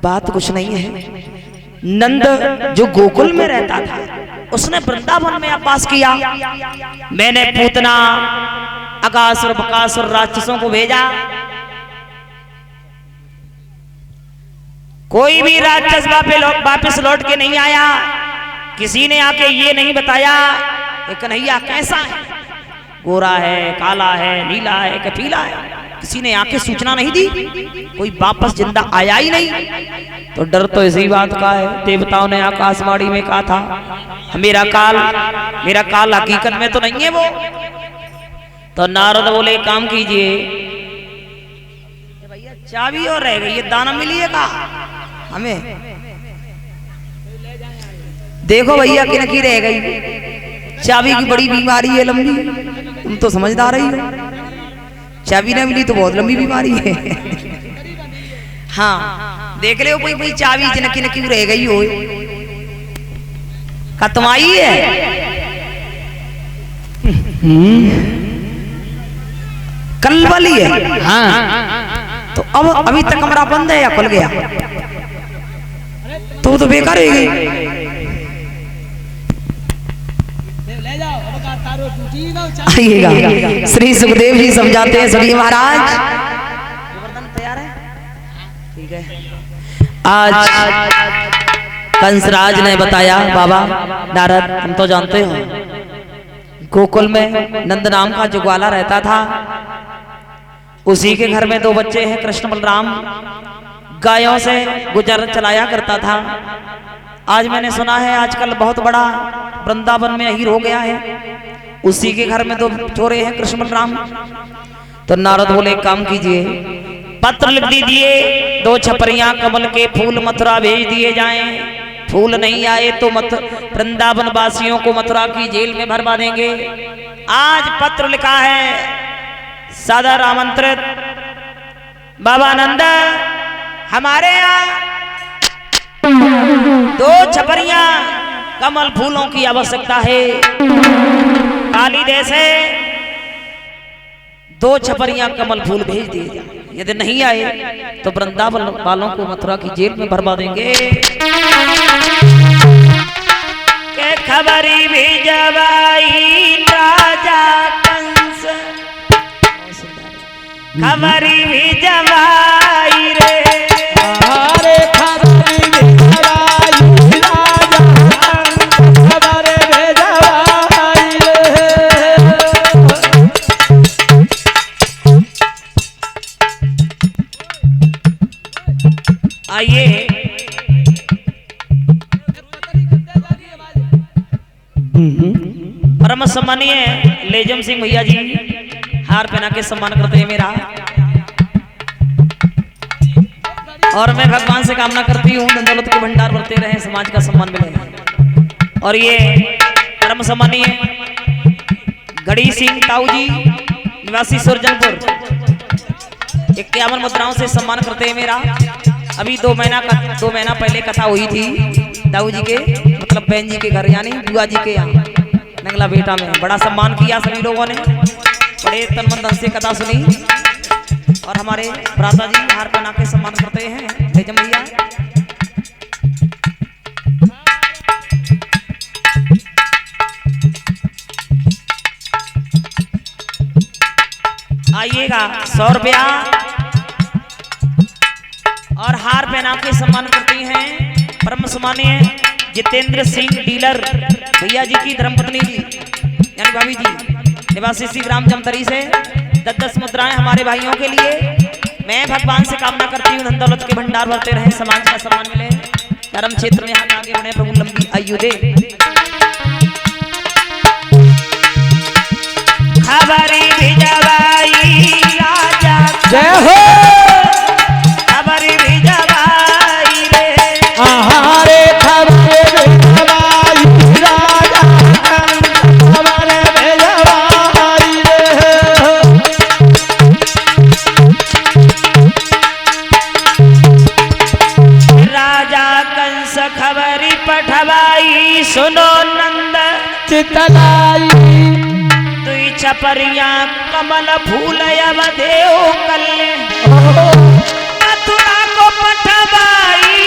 बात कुछ नहीं है। नंद जो गोकुल में रहता था उसने वृंदावन में वास किया। मैंने पूतना अकासुर बकासुर राक्षसों को भेजा। कोई भी राक्षस वापस लौट के नहीं आया। किसी ने आके ये नहीं बताया कि कन्हैया कैसा है, गोरा है, काला है, नीला है, कपीला है। किसी ने आके सूचना नहीं दी। कोई वापस जिंदा आया ही नहीं। तो डर तो इसी बात का है। देवताओं ने आकाशवाणी में कहा था मेरा काल हकीकत में तो नहीं है वो। तो नारद बोले काम कीजिए, भैया चाबी और रह गई, ये दाना मिलिएगा हमें। देखो भैया कि नकी रह गई। चाबी की बड़ी बीमारी है लंबी, तुम तो समझदार ही हो। चाबी ना मिली तो बहुत लंबी बीमारी है। हाँ देख ले कोई चाबी नकी नकी रह गई हो, खत्माई है। कल वाली है। हाँ तो अब अभी तक कमरा बंद है या खुल गया? तो बेकार है गई। आइएगा श्री सुखदेव जी समझाते हैं सभी महाराज। तैयार है? ठीक है। आज कंसराज ने बताया बाबा नारद हम तो जानते हो गोकुल में नंद नाम का जो ग्वाला रहता था उसी के घर में 2 बच्चे हैं कृष्ण बलराम। गायों से गुजर चलाया करता था। आज मैंने सुना है आजकल बहुत बड़ा वृंदावन में हीर हो गया है। उसी के घर में 2 छोरे हैं कृष्ण बलराम। तो नारद बोले काम कीजिए, पत्र लिख दीजिए 2 छपरियां कमल के फूल मथुरा भेज दिए जाएं। फूल नहीं आए तो वृंदावन वासियों को मथुरा की जेल में भरवा देंगे। आज पत्र लिखा है सादर आमंत्रित बाबा नंद हमारे यहाँ 2 छपरियां कमल फूलों की आवश्यकता है। कालीदेश से 2 छपरियां कमल फूल भेज दिए जाए। यदि नहीं आए तो वृंदावन वालों को मथुरा की जेल में भरवा देंगे। के खबरी भेजवाई राजा कंस, खबरी भेजवाई रे। अरे खबरी भेजवाई राजा कंस, खबरी भेजवाई रे। आइए परम सम्मानीय लेजम सिंह भैया जी हार पहना के सम्मान करते हैं मेरा। और मैं भगवान से कामना करती हूँ धन दौलत के भंडार बढ़ते रहे, समाज का सम्मान मिले। और ये परम सम्मानीय घड़ी सिंह ताऊ जी निवासी सुरजनपुर 51 मुद्राओं से सम्मान करते हैं मेरा। अभी 2 महीना पहले कथा हुई थी ताऊ जी के मतलब बहन जी के घर यानी बुआ जी के यहाँ नंगला बेटा में। बड़ा सम्मान किया सभी लोगों ने, बड़े तन मन धन से कथा सुनी। और हमारे भ्राता जी हार पहना के सम्मान करते हैं लेजम भैया। आइएगा 100 रुपया और हार पहना के सम्मान करती हैं परम सम्मानीय जितेंद्र सिंह डीलर भैया जी की धर्मपत्नी जी यानी भाभी जी निवासी श्री ग्राम जमतरी से 10-10 मुद्राएं हमारे भाइयों के लिए। मैं भगवान से कामना करती हूँ धन दौलत के भंडार भरते रहे, समाज का सम्मान मिले, धर्म क्षेत्र में हाथ आगे बढ़े, प्रभु लंबी आयु दे। खबरी भिजवाई राजा जय हो। खबरी भिजवाई रे। रे खबरी भेजवाई राजा कंस, खबरी भेजवाई रे। राजा कंस खबरी पठवाई सुनो नंद चितलाई। दुई छपरिया कमल फूल अवधेओ कल मथुरा को पठवाई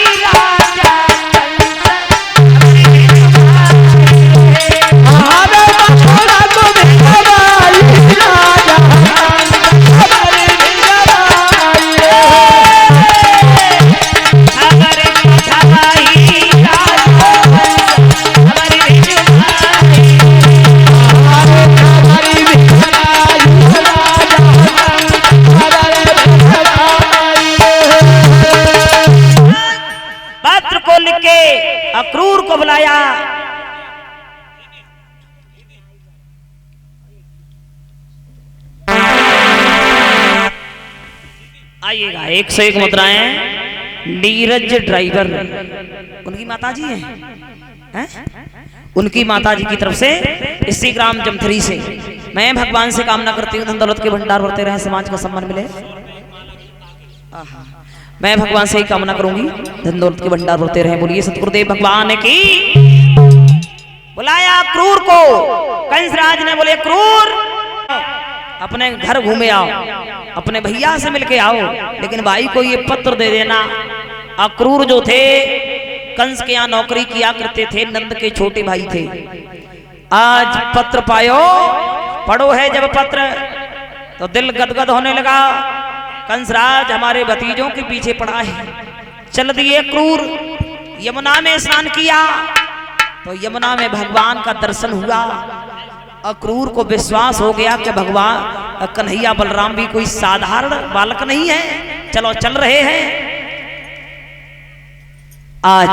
अक्रूर को बुलाया। आइएगा, 101 मुद्राएं। नीरज ड्राइवर उनकी माताजी हैं? उनकी माताजी की तरफ से इसी ग्राम जमथरी से मैं भगवान से कामना करती हूँ धन दौलत के भंडार बढ़ते रहे, समाज का सम्मान मिले। मैं भगवान से ही कामना करूंगी धन दौलत के भंडार बढ़ते रहे। बोलिए सतगुरुदेव भगवान की। बुलाया क्रूर को, कंसराज ने बोले क्रूर अपने घर घूमे आओ, अपने भैया से मिलके आओ, लेकिन भाई को ये पत्र दे देना। अक्रूर जो थे कंस के यहाँ नौकरी किया करते थे, नंद के छोटे भाई थे। आज पत्र पायो, पढ़ो है जब पत्र तो दिल गदगद होने लगा। कंसराज हमारे भतीजों के पीछे पड़ा है। चल दिए क्रूर, यमुना में स्नान किया तो यमुना में भगवान का दर्शन हुआ। अक्रूर को विश्वास हो गया कि भगवान कन्हैया बलराम भी कोई साधारण बालक नहीं है। चलो चल रहे हैं। आज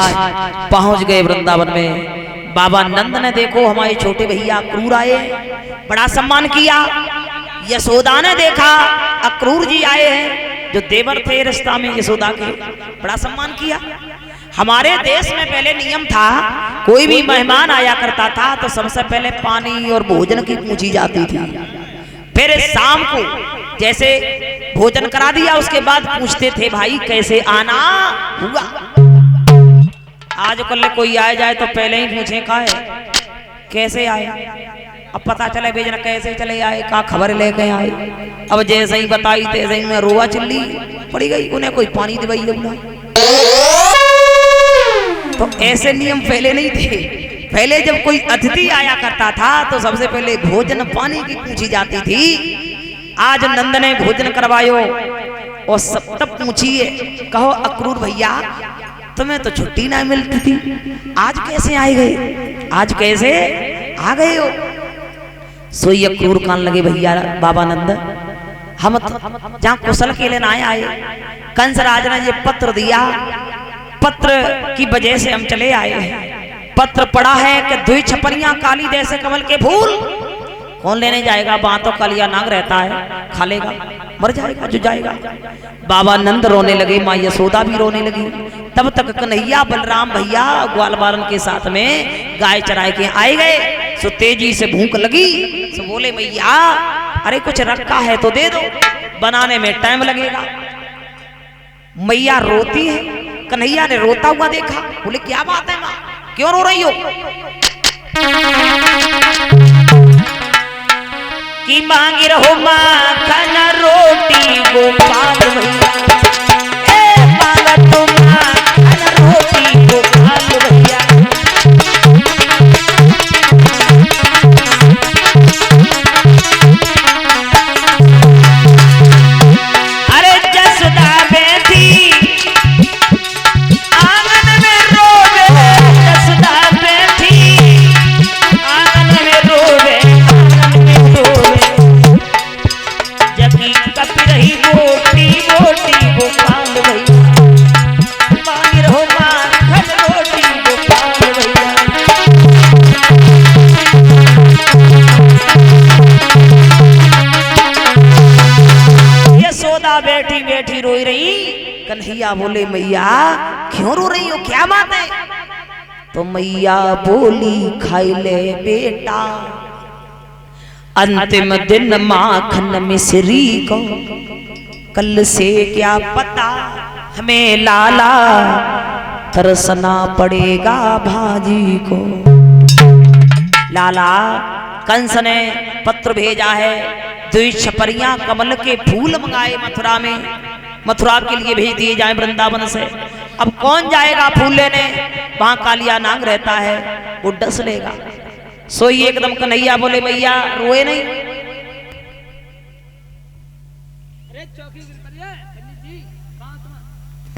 पहुंच गए वृंदावन में। बाबा नंद ने देखो हमारे छोटे भैया अक्रूर आए, बड़ा सम्मान किया। यशोदा ने देखा अक्रूर जी आए हैं, जो देवर थे रिश्ता में यशोदा के, बड़ा सम्मान किया। हमारे देश में पहले नियम था, कोई भी मेहमान आया करता था तो सबसे पहले पानी और भोजन की पूछी जाती थी। फिर शाम को जैसे भोजन करा दिया उसके बाद पूछते थे भाई कैसे आना हुआ। आज कल कोई आए जाए तो पहले ही पूछे का है कैसे आए। अब पता चले भेजना कैसे चले आए, का खबर लेके आए। अब जैसे ही बताई तैसे ही मैं रोआ चिल्ली पड़ी गई, उन्हें कोई पानी दिवाई अपना। तो ऐसे नियम पहले नहीं थे। पहले जब कोई अतिथि आया करता था तो सबसे पहले भोजन पानी की पूछी जाती थी। आज नंद ने भोजन करवायो और सब तब पूछिए, कहो अक्रूर भैया तुम्हें तो छुट्टी ना मिलती थी, आज कैसे आए गए, आज कैसे आ गए हो। सोई अक्रूर कान लगे भैया बाबा नंद, हम जहाँ कुशल के लिए ना आए। कंसराज ने ये पत्र दिया, पत्र की वजह से हम चले आए हैं। पत्र पड़ा है कि 2 छपरियां काली जैसे कमल के फूल कौन लेने जाएगा। वहां तो कालिया नाग रहता है, खा लेगा, मर जाएगा जो जाएगा। बाबा नंद रोने लगे, माँ यशोदा भी रोने लगी। तब तक कन्हैया बलराम भैया ग्वाल बालन के साथ में गाय चराए के आए गए। सो तेजी से भूख लगी, सो बोले मैया अरे कुछ रखा है तो दे दो, बनाने में टाइम लगेगा। मैया रोती है, कन्हैया ने रोता हुआ देखा, बोले क्या बात है माँ, क्यों रो रही हो। कि मांगी रहो माखन रोटी गोपाल भैया, ए मांगा तो माखन रोटी गोपाल भैया। अरे जसोदा बैठी आंगन में रोवे, जसोदा बैठी आंगन में रोवे, आंगन में रोवे। जगी कपी रही मोटी मोटी गोपाल भैया, मांगी रहो माखन रोटी गोपाल भैया। यशोदा बैठी बैठी रोई रही। कन्हैया बोले मैया क्यों रो रही हो, क्या बात है। तो मैया बोली खाई ले बेटा, अंतिम दिन माखन मिश्री को, कल से क्या पता हमें लाला तरसना पड़ेगा भाजी को। लाला कंस ने पत्र भेजा है, 2 छपरियां कमल के फूल मंगाए मथुरा में, मथुरा के लिए भेज दिए जाए वृंदावन से। अब कौन जाएगा फूल लेने, वहां कालिया नाग रहता है, वो डस लेगा। सोई एकदम कन्हैया बोले मैया रोए नहीं।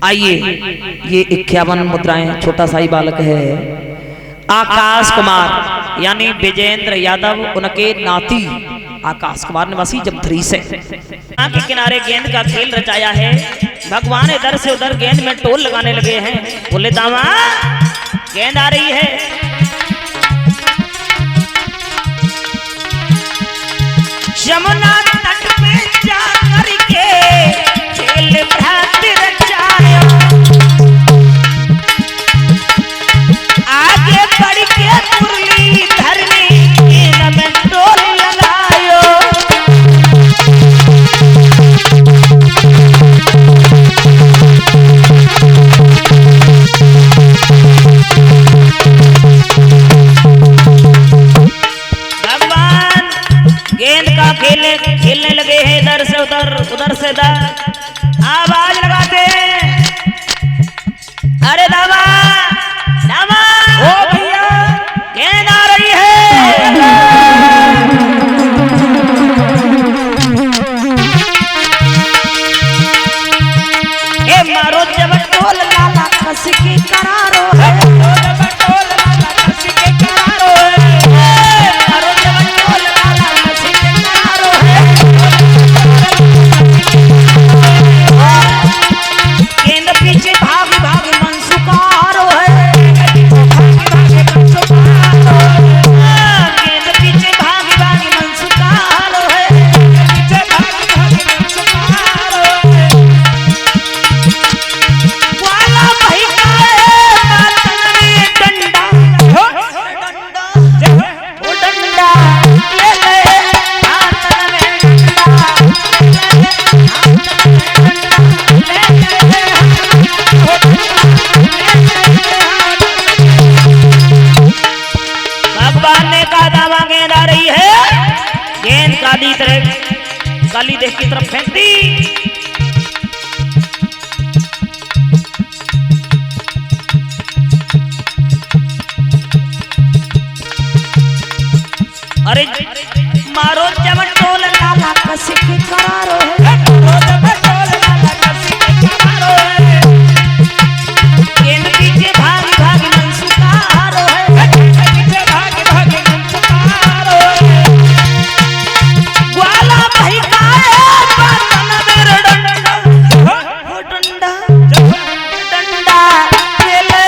आइए ये 51 मुद्राएं, छोटा सा ही बालक है आकाश कुमार यानी विजेंद्र यादव, उनके नाती आकाश कुमार निवासी जमथरी से। के किनारे गेंद का खेल रचाया है। भगवान इधर से उधर गेंद में टोल लगाने लगे हैं। बोले दामा गेंद आ रही है। यमुना तट पे जा करके खेल भ्रात रचाया। आगे बढ़ के मुरली धरनी गेंद में टोल लगायो। खेलने लगे हैं इधर से उधर उधर से इधर। आवाज लगाते हैं अरे दामा दामा ओ भैया गेंद आ रही है। ए मारो जब टोल लाला कस के करारो है। टोल लाला कस के करारो है। मारो जब टोल लाला कस के करारो है। गेंद पीछे भाग भाग मनसुकारो है। गेंद पीछे भाग भाग मनसुकारो है। वाला भाई का डंडा वो डंडा ले ले हाथ में भगवान ने कहा दावा गेंद आ रही है। गेंद काली देख की तरफ फेंक दी। अरे मारो जब टोल लाला कस के करारो है। गेंद पीछे भाग भाग मनसुकारो है। ग्वाला भाई का बर्तन में डंडा वो डंडा डंडा ले ले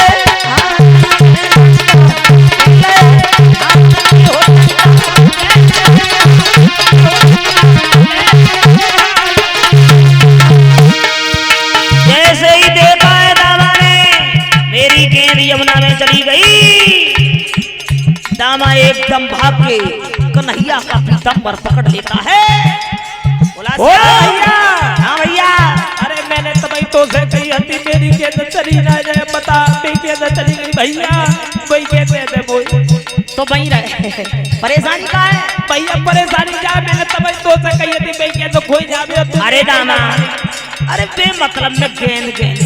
जैसे ही देखा है दामा ने मेरी गेंद यमुना में चली गई। दामा एकदम भाग के कन्हैया का पीतम्बर पकड़ लेता है। बोला भैया हाँ भैया अरे मैंने तभी तो से कही हती मेरी गेंद चली ना जाए बता मेरी गेंद चली गई भैया कोई गेंद दे बोल तो वहीं रहे। परेशानी का है भैया परेशानी जा मैंने तभी तो से कही हती मेरी गेंद खोई जावे तू। अरे दामा अरे बेमतलब में गेंद गेंद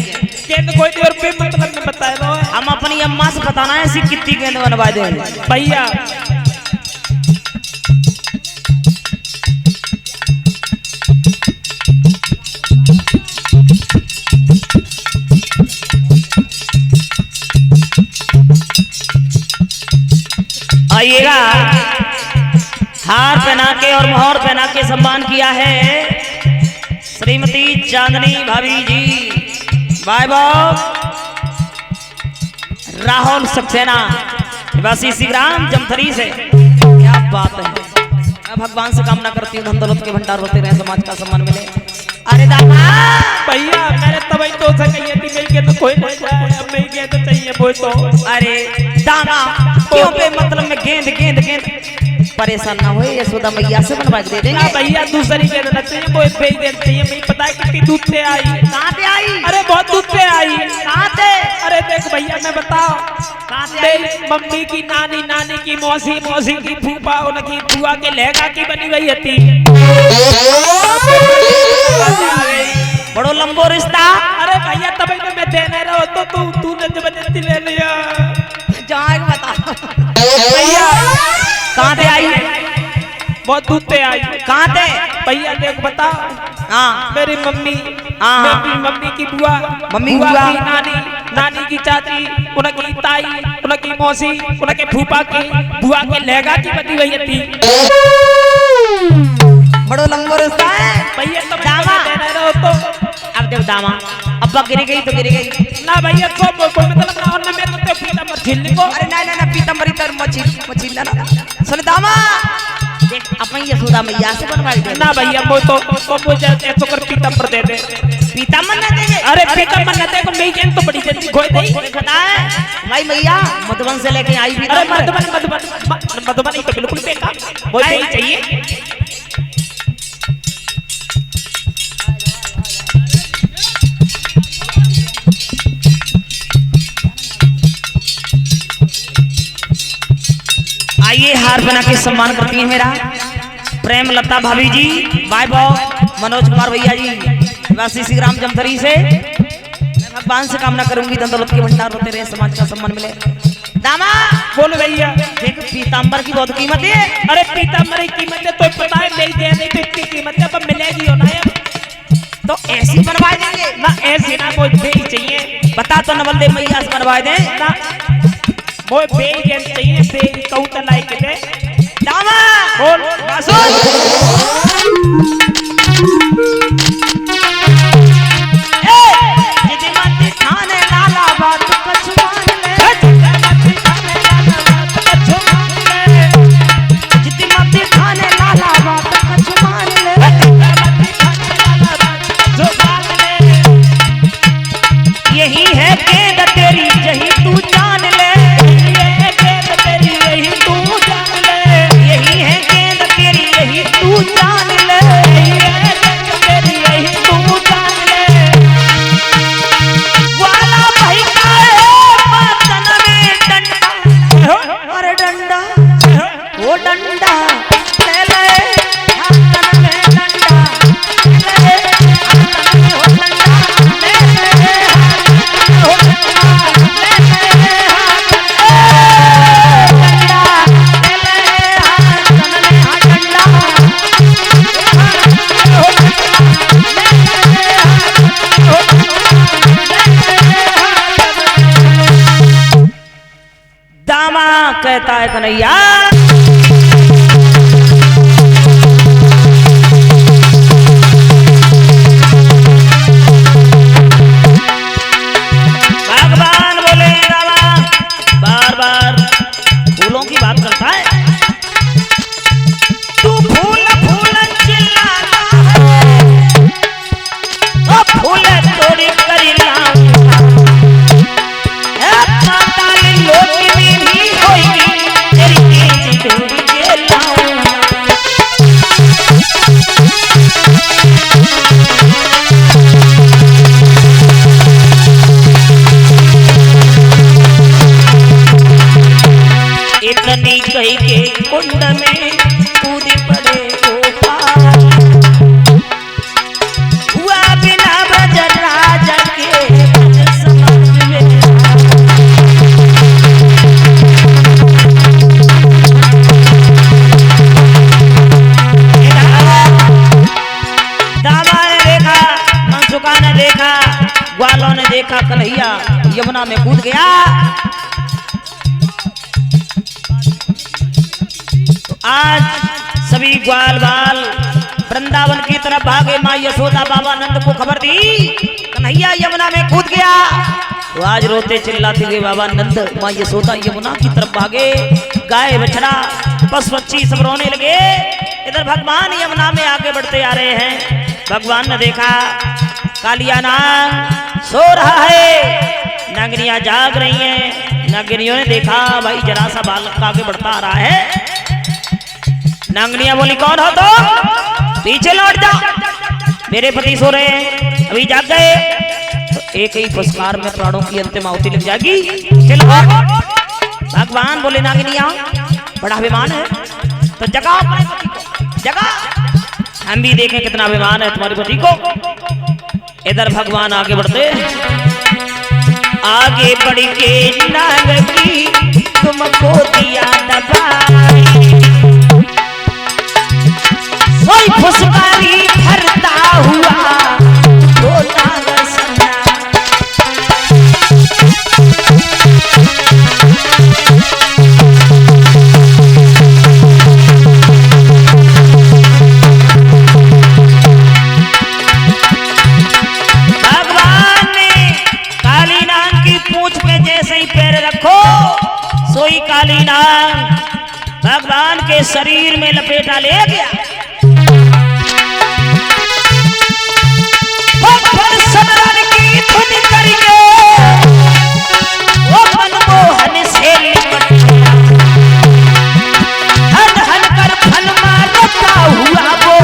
गेंद कोई नहीं और बेमतलब में बताए दो। हम अपनी अम्मा से बताना है ऐसी कितनी गेंद बनवा देंगे भैया। आइएगा हार पहना के और मोहर पहना के सम्मान किया है श्रीमती चांदनी भाभी जी बाय राहुल सक्सेना निवासी सिग्राम जमथरी से। क्या बात है। मैं भगवान से कामना करती हूँ धन दौलत के भंडार होते रहे समाज का सम्मान मिले। अरे दामा भैया मैंने तभी तो से कही थी मेरी गेंद कोई नहीं जाए अब मेरी गेंद चाहिए बोल तो। अरे दामा क्यों पे मतलब में गेंद गेंद गेंद परेशान ना हो यशोदा मैया से बनवा के दे देंगे। भैया दूसरी गेंद ना चाहिए वो भेज देना चाहिए। मुझे पता है कितनी दूध से आई। कहाँ से आई? अरे बहुत दूध से आई। कहाँ से? अरे देख भैया मैं बताओ कहाँ से आई? मेरी मम्मी की नानी नानी की मौसी मौसी की फूफा उनकी बुआ के लहंगा की बनी गई थी। बड़ो लंबो रिश्ता। अरे भैया तभी तो मैं देने रहा तो तूने जबरदस्ती ले लिया। जहाँ बता भैया कहाँ से आई? बहुत दूध से आई। कहाँ से? भैया देख बता। हाँ मेरी मम्मी हाँ। मेरी मम्मी की बुआ मम्मी बुआ बुआ की नानी नानी की चाची उनकी ताई उनकी मौसी उनके फूफा की बुआ के लहंगा की बनी हुई थी। बड़ो लंबो रिश्ता है भैया तुम दामा। दे रहे हो तो अब देखो दामा, अब्बा गिर गई तो गिर गई। ना भैया कोई मतलब ना, और ना मैं तो पीताम्बर झिल्ली को। अरे ना पीतम्बरी तर मछली ना सुन दामा देख अपन ये सोदा मैया से बनवाई दे। ना भैया वो तो मुझे ऐसा कर पीताम्बर दे दे। पीताम्बर न देंगे। अरे पीताम्बर न दे को मेरी जान तो बड़ी जल्दी खोई दे। पता है भाई मैया मधुबन से लेके आई भी। अरे मधुबन ही तो बिल्कुल बेकार, वो यही चाहिए। आइए हार बना के सम्मान करती है मेरा प्रेम लता भाभी जी, बाय बाय मनोज कुमार भैया जी, वासी श्री राम जमथरी से। मैं भगवान से कामना करूंगी धन दौलत के भंडार होते रहे, समाज का सम्मान मिले। दामा बोलो भैया। देख पीताम्बर की बहुत कीमत है। अरे पीताम्बर की कीमत है तो पता है, नहीं दे नहीं तो इतनी कीमत है, अब मिलेगी हो ना यार। तो ऐसी बनवा देंगे ना ऐसी ना, वो बे ही चाहिए। बता तो नवल दे मैया से बनवा दे ना वो बे ही चाहिए, बे कहूँ तो लाई के दे। दामा बोल थाने लाला बात कछुआन ले, जितनी मत थाने लाला बात कछुआन ले। यही है गेंद तेरी यही तू जान ले, यही है गेंद तेरी यही तू जान ले। वाला भाई का है बतन में डंडा, अरे डंडा वो डंडा ले ले हाथन में डंडा, ले हाथन में हो डंडा, ले हाथन में हो डंडा, ले हाथन दामा कहता है कन्हैया। भगवान बोले दामा बार बार फूलों की बात करता है। तू फूल फूल चिल्लाता है, ओ फूल तोड़ी कर लाऊंगा, पाताल लोक में भी होगी तेरी तेज ढूंढ के लाऊंगा। इतनी कही के कुंड में कूद पड़े गोपाल, हुआ बिना ब्रज राजा के ब्रज समाज में। दामा ने देखा, मनसुखा ने देखा, ग्वालों ने देखा, कन्हैया यमुना में कूद गया। आज सभी ग्वाल बाल वृंदावन की तरफ भागे। माँ यशोदा बाबा नंद को खबर दी कन्हैया यमुना में कूद गया, तो आज रोते चिल्लाते हुए बाबा नंद माँ यशोदा यमुना की तरफ भागे। गाय बछड़ा पशु पक्षी सब रोने लगे। इधर भगवान यमुना में आगे बढ़ते आ रहे हैं। भगवान ने देखा कालिया नाग सो रहा है, नागिनियां जाग रही हैं। नागिनियों ने देखा भाई जरा सा बालक आगे बढ़ता आ रहा है। नांगनिया बोली कौन हो तो, पीछे लौट जा, मेरे पति सो रहे हैं, अभी जाग गए तो एक ही पुरस्कार में प्राणों की अंतिम आहुति लग जाएगी। चलो भगवान बोले नागिनिया बड़ा अभिमान है तो जगाओ अपने पति को, जगा, हम भी देखें कितना अभिमान है तुम्हारे पति को। इधर भगवान आगे बढ़ते, आगे बढ़ के नाग की तुमको दिया दबाई, कोई फुसकारी भरता हुआ तो नाग सन्ना। सोई काली नाग भगवान के शरीर में लपेटा ले गया। समरन की धुन करके वो मनमोहन से लिपट गया। हन हन कर फन मारता हुआ वो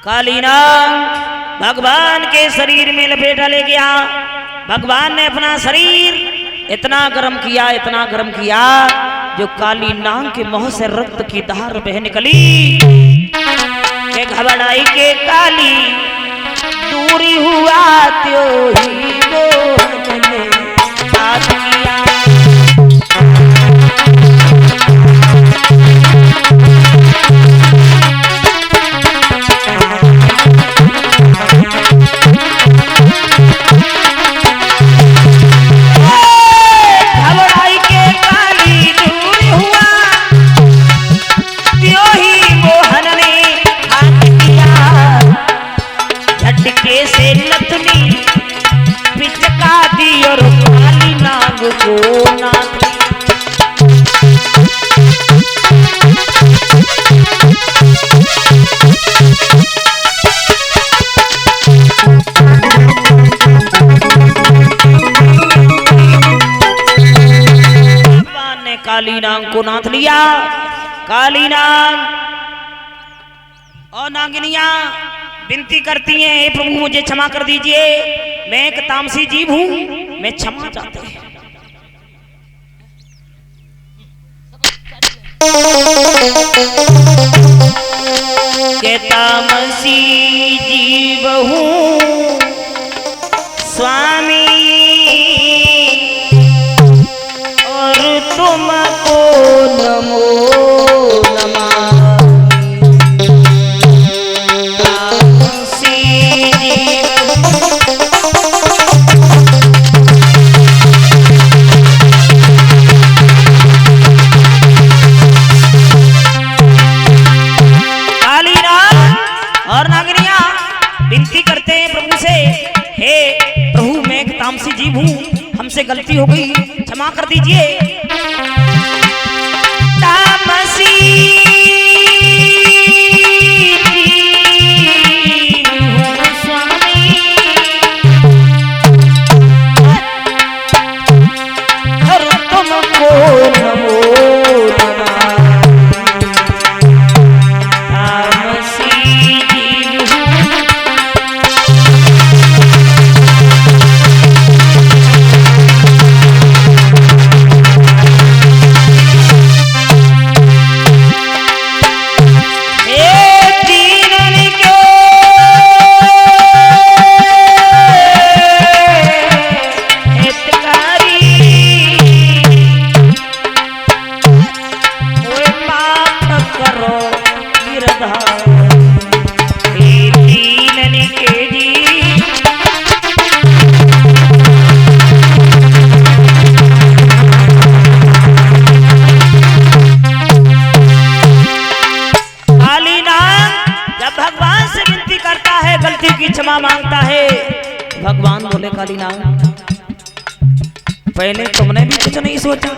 कालीनाग भगवान के शरीर में लपेटा ले गया। भगवान ने अपना शरीर इतना गर्म किया जो काली नाग के मुंह से रक्त की धार बह निकली। के घबराई के काली दूरी हुआ त्यों ही मोहन ने बात किया। से नथनी पिचका दी और काली नाग को नाथ भगवान ने काली नाग को नाथ लिया। काली नाग और नागिनिया विनती करती हैं, हे प्रभु मुझे क्षमा कर दीजिए, मैं एक तामसी जीव हूं, मैं क्षमा चाहते हैं। के तामसी जीव हूं स्वामी और तुमको नमो नमः। और नागिनिया विनती करते हैं प्रभु से, हे प्रभु मैं एक तामसी जीव हूँ, हमसे गलती हो गई, क्षमा कर दीजिए। तामसी स्वामी और तुमको नमो क्षमा मांगता है। भगवान बोले काली नाग पहले तुमने भी कुछ नहीं सोचा,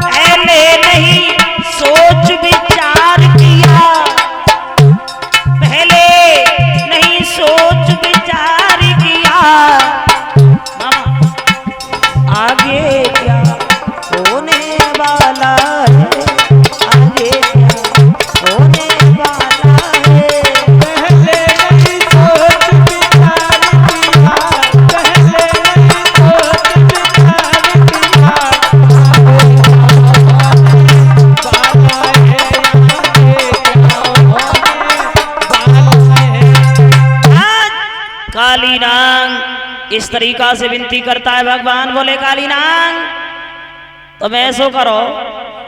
पहले नहीं सोच विचार किया, पहले नहीं सोच विचार किया। मामा आगे क्या होने वाला है, आगे क्या होने इस तरीका से विनती करता है भगवान। बोले काली नाग तुम ऐसो करो,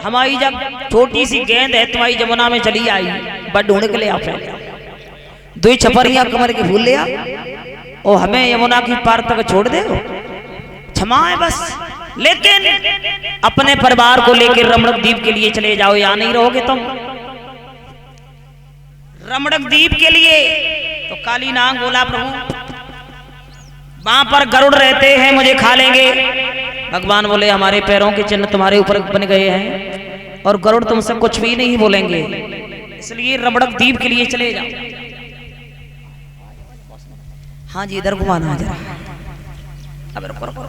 हमारी जब छोटी सी गेंद है तुम्हारी जमुना में चली आई, बट ढूंढ के ले आ, दो छपरिया कमर के फूल ले आ और हमें यमुना की पार तक छोड़ दे, क्षमा है बस। लेकिन अपने परिवार को लेकर रमणक द्वीप के लिए चले जाओ, यहाँ नहीं रहोगे तुम रमणक द्वीप के लिए। तो काली नाग बोला प्रभु वहां पर गरुड़ रहते हैं, मुझे खा लेंगे। भगवान बोले हमारे पैरों के चिन्ह तुम्हारे ऊपर बन गए हैं और गरुड़ तुमसे कुछ भी नहीं बोलेंगे, इसलिए रमणक द्वीप के लिए चले जाओ। हाँ जी, इधर घुमाना जरा। अब रुको रुको।